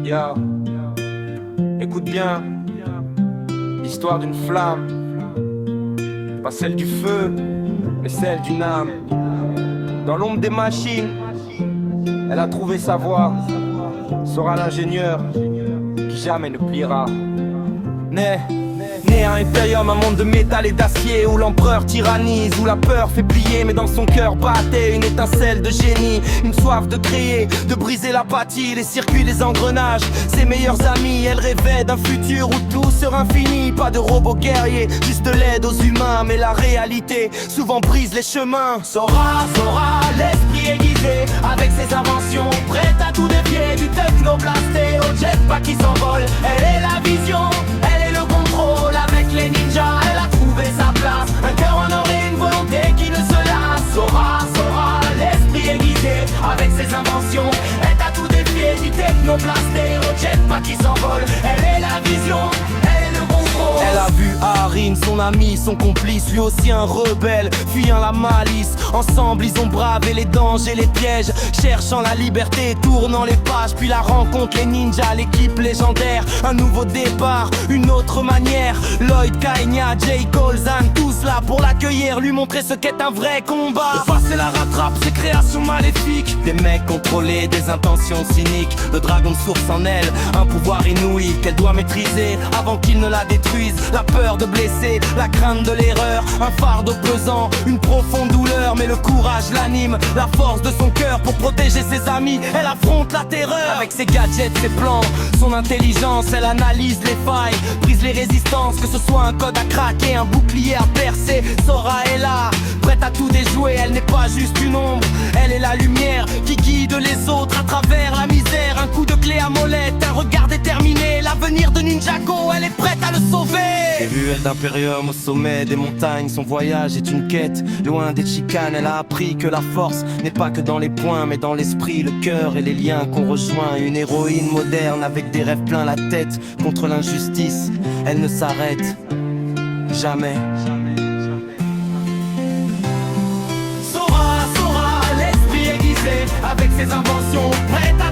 Yo, écoute bien, l'histoire d'une flamme, pas celle du feu, mais celle d'une âme. Dans l'ombre des machines, elle a trouvé sa voie, sera l'ingénieur qui jamais ne pliera. Né à Imperium, un monde de métal et d'acier, où l'empereur tyrannise, où la peur fait plier, mais dans son cœur battait une étincelle de génie, une soif de créer, de briser l'apathie, les circuits, les engrenages, ses meilleurs amis. Elle rêvait d'un futur où tout sera infini, pas de robots guerriers, juste de l'aide aux humains. Mais la réalité souvent brise les chemins. Sora, l'esprit aiguisé, avec ses inventions, prête à tout défier, du technoblasté au jetpack qui s'envole. Elle est la vision, elle est le contrôle. Avec les ninjas, elle a trouvé sa place. Un cœur en or et une volonté qui ne se lasse. Sora, l'esprit aiguisé, avec ses inventions, elle a tout défié, du technoblasté au jetpack qui s'envole. Elle est la vision, elle est le contrôle. Elle a vu Harim, son ami, son complice, lui aussi un rebelle, fuyant la malice. Ensemble ils ont bravé les dangers, les pièges, cherchant la liberté, tournant les pages. Puis la rencontre, les ninjas, l'équipe légendaire. Un nouveau départ, une autre manière. Lloyd, Kainia, Jay, Colzan, tous là pour l'accueillir, lui montrer ce qu'est un vrai combat. Le passé la rattrape, ses créations maléfiques, des mecs contrôlés, des intentions cyniques. Le dragon de source en elle, un pouvoir inouï qu'elle doit maîtriser avant qu'il ne la détruise. La peur de blesser, la crainte de l'erreur, un fardeau pesant, une profonde douleur. Mais le courage l'anime, la force de son cœur pour protéger ses amis. Elle affronte la terreur avec ses gadgets, ses plans, son intelligence. Elle analyse les failles, brise les résistances, que ce soit un code à craquer, un bouclier à percer. Sora est là, prête à tout déjouer. Elle n'est pas juste une ombre, elle est la lumière qui guide les autres à travers la misère. Un coup de clé à molette, un regard déterminé. L'avenir de Ninjago, elle est prête à le sauver. Les ruelles d'Imperium au sommet des montagnes, son voyage est une quête. Loin des chicanes, elle a appris que la force n'est pas que dans les poings, mais dans l'esprit, le cœur et les liens qu'on rejoint. Une héroïne moderne avec des rêves plein la tête. Contre l'injustice, elle ne s'arrête jamais. Sora, l'esprit aiguisé, avec ses inventions, prête à